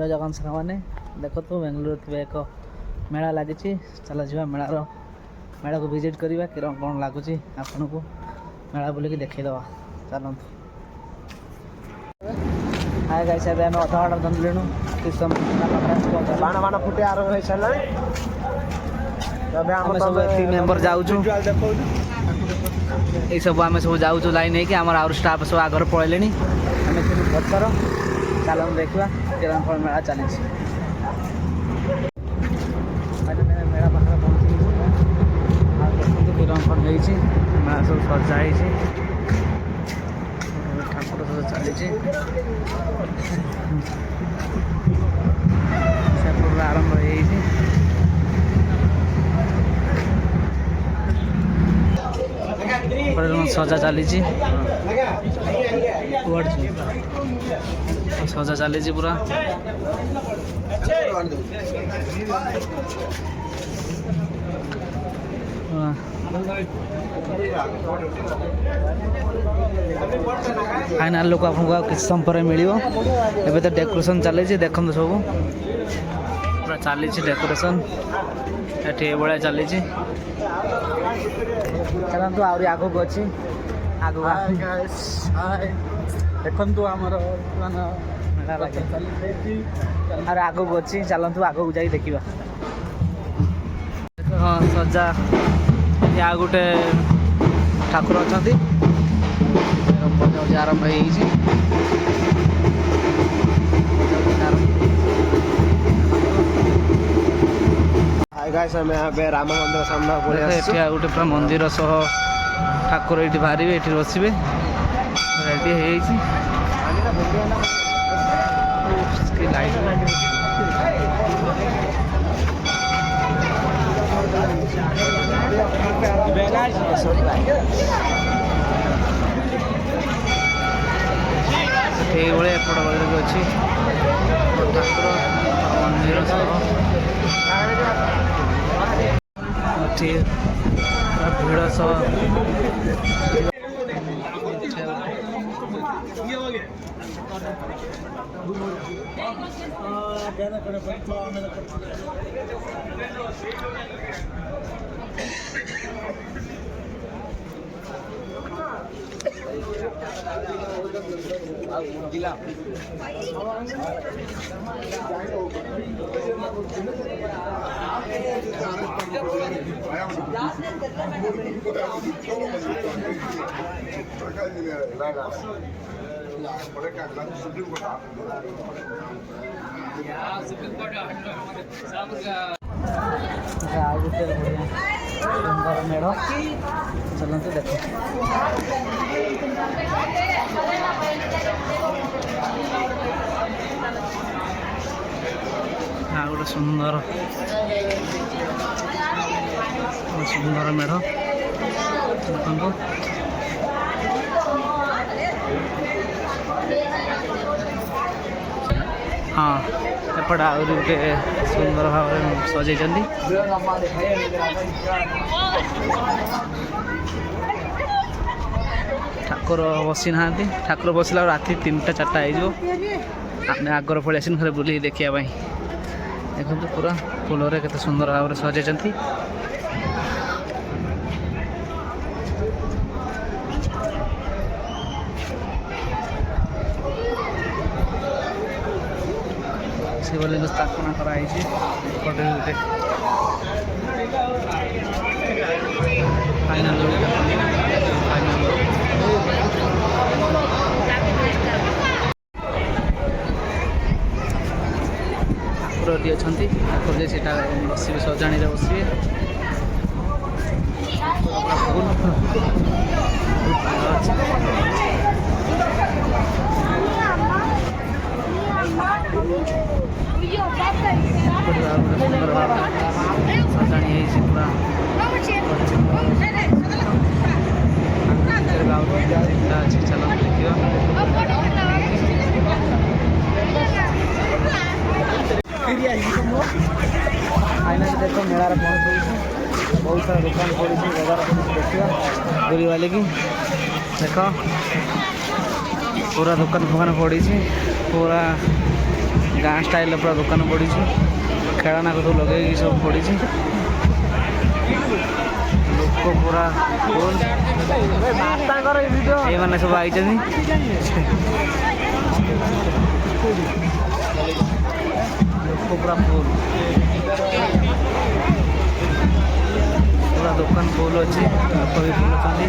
जय जगन साग मैंने देखो तो बेंगलुरु थे एक मेला लगी चल जा मेला को विजिट करवा कि कौन लगुच आपन को मेला बुलिक देखीदे चलत हाय गाइस अबे हम अधा घंटा धरलु कि बाण बाण फुटे आरंभ हो सारा आम सब मेम्बर जाऊँ ये सब आम सब जाऊँ लाइन है कि आम आउर स्टाफ सब आगर पलैले आम पचर चल देखा किरण फल मेला चली मेला पाखे पहुँची देखते किरण फल मेला सब सजाई ठाकुर सब चली आरंभ हो सजा चली सजा चली पूरा फाइनाल लोक आपको किसी समय पर मिल तो डेकोरेशन चली देखते सब पूरा चली डेकोरेशन ये चली चलतु आहरी आगक अच्छी आगू देखु आमर आगक अच्छी चलतु आगक जा देखा हाँ सजा या गोटे ठाकुर अच्छा आरंभ गाइस हम यहाँ पे राम मंदिर सामने गोटे पूरा मंदिर सह ठाकुर ये बाहर ये बसवे रेडी एपट बदल अच्छी ठाकुर मंदिर सह भीड़ सह सुंदर मेढ़ चलते देख गोटे सुंदर सुंदर मेढ़ देखो हाँ एपटे आहरी गोटे सुंदर भाव सजे ठाकुर बसी ना ठाकुर बसला राति 3टा 4टा हो आगर पलि आस खाली बुल देखापी देखो पूरा फूल के सुंदर भाव सजे शिवलिंग स्थापना कराई फाइनाल ठाकुर टी अच्छा ठाकुर जी सीटा बसवे सजाणी बसवे सुंदर भाव सजाणी पूरा अच्छी चल देखिए फाइनाल देखो मेलार पहुँच बहुत सारा दुकान पड़ी बजार देखा बुरी वाले की देख पूरा दुकान फुकान पड़ी पूरा ଗାଁ ଷ୍ଟାଇଲ୍ର ପୁରା ଦୋକାନ ପଡ଼ିଛି। ଖେଳନା ସବୁ ଲଗେଇକି ସବୁ ପଡ଼ିଛି। ଲୋକ ପୁରା ଫୁଲ୍। ଏଇମାନେ ସବୁ ଆଇଛନ୍ତି। ଲୋକ ପୁରା ଫୁଲ୍। ପୁରା ଦୋକାନ ଫୁଲ୍ ଅଛି। ଲୋକ ବି ବୁଲୁଛନ୍ତି।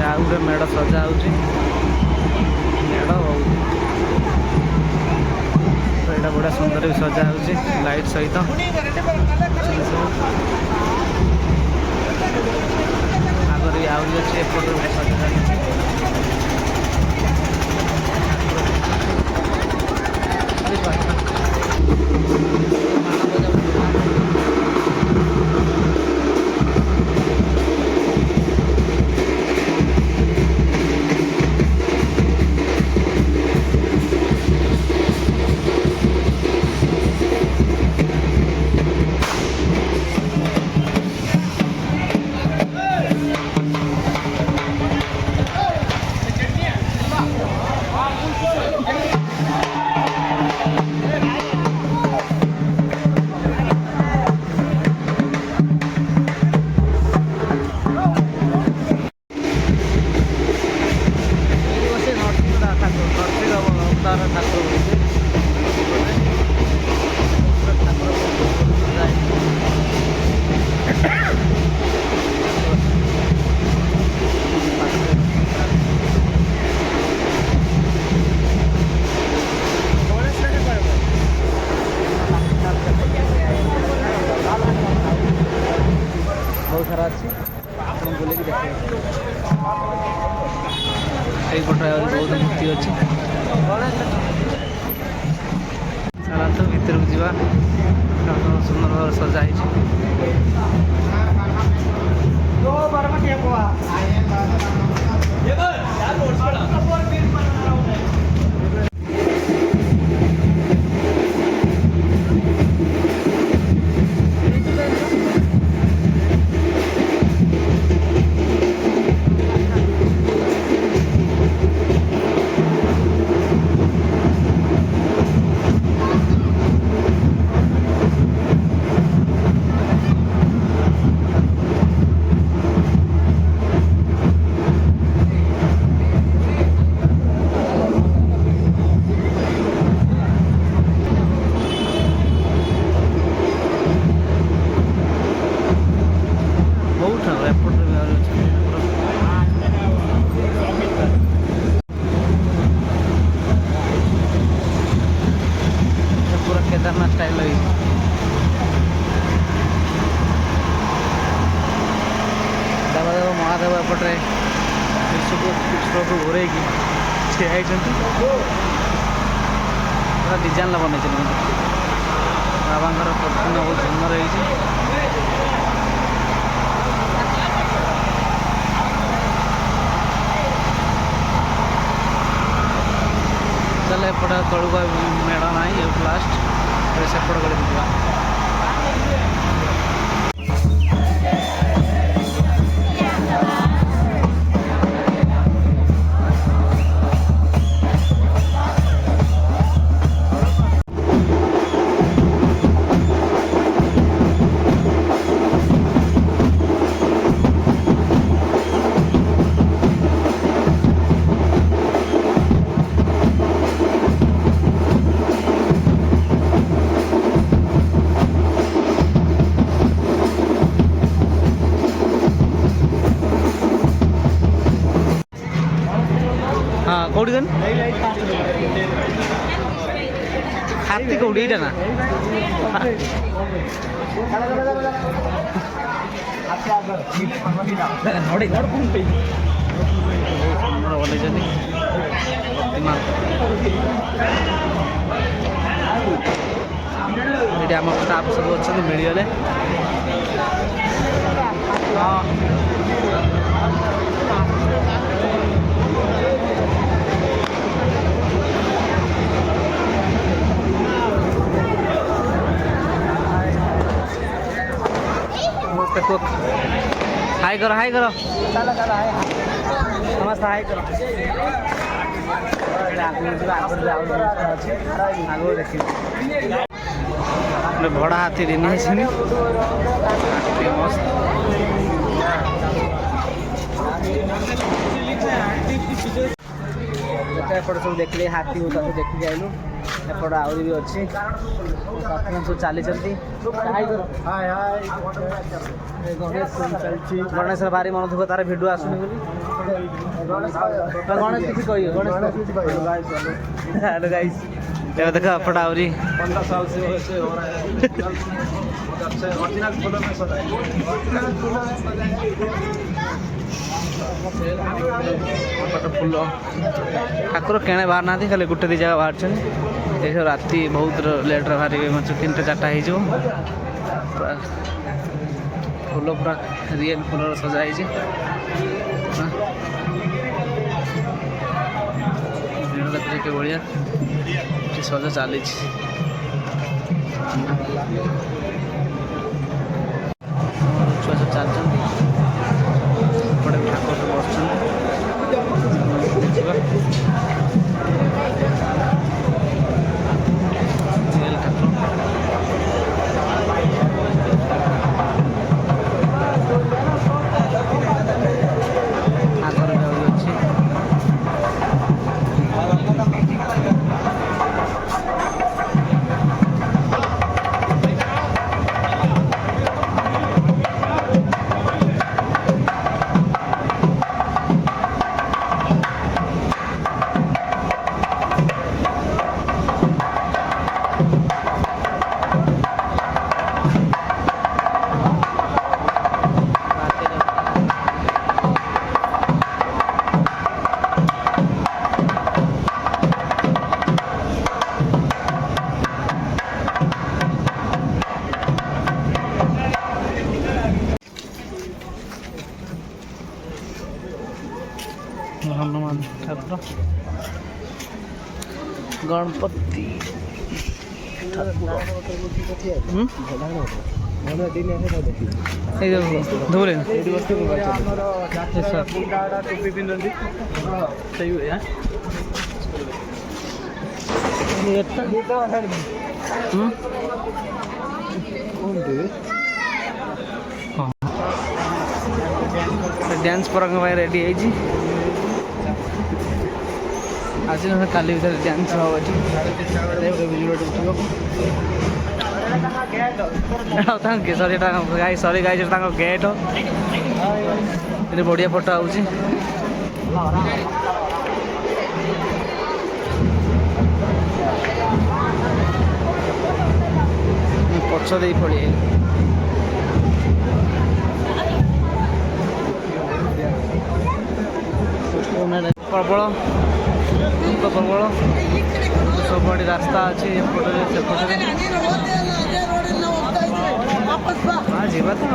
ଆଉ ଗୋଟେ ମେଢ଼ ସଜା ହେଉଛି। ମେଢ଼ ବହୁତ ଏଇଟା ବଢ଼ିଆ ସୁନ୍ଦର ବି ସଜା ହେଉଛି ଲାଇଟ୍ ସହିତ। ଆଗରେ ଆହୁରି ଅଛି ଏପଟରେ ବି ସଜା ଚାଲିଛି। बहुत सारा अच्छी बोले कि देखिए এইপଟେ ବହୁତ ମୂର୍ତ୍ତି ଅଛି। ଚାଲନ୍ତୁ ଭିତରକୁ ଯିବା। ସୁନ୍ଦର ଭାବରେ ସଜା ହେଇଛି। केदारनाथ स्टाइल लगी देवदेव महादेव एपटे विश्व घोरे ठिया पूरा डिजाइन बन बाबा प्रतिदिन बहुत सुंदर है। चल एपटे तलू मेढ़ ना ये लास्ट सेपट गली जा। हाँ कौटी गन हाथी कौटी ये ना ये आम स्टाफ सब अच्छा मिलगले। हाँ हाय करो हाय करो समस्त हाय करो आगो देखिए भड़ा हाथी दिन मस्त एपटे सब देखले हाथी होता सब देखी जाइलु एपटे आहरी भी अच्छी सब चली चलती गणेश भारी मन दुख तार भिडियो आसुनी बोली गणेश किसी कही हेलो गाइस ये देखो एपटे आहरी 15 साल से वैसे हो रहा है जब से ओरिजिनल फूलों में सजाए फूल ठाकुर केणे बाहर ना खाली गोटे दी जगह बाहर देखो राति बहुत लेट बाहर 3टा 4टा हो फूल पूरा रियल फूल सजाई देखिए बढ़िया सजा चली छुआ सब चलते एपटे ठाकुर सब बस हनुमान ठाकुर गणपति धूले टोपी पिंधती सही हुआ डांस प्रोग्राम रेडी है आज ना काली भर डांस हम ये sorry guys sorry guys get बढ़िया फोटो आउची पछ दे पड़ी प्रबल प्रबल सबुआड़े रास्ता अच्छे एपटे सेपटे जीवा तो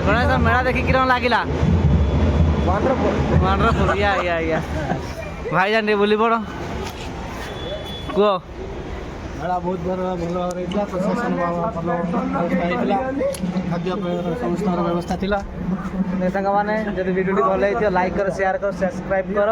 गणेश मेला देखी कि लगिला वंडरफुल या भाईजान टे बोली पड़ कह मेला बहुत भल भाव प्रशासन भल व्यवस्था खाद्य समस्त व्यवस्था था साग मैंने जब वीडियो भल लाइक कर शेयर कर सब्सक्राइब कर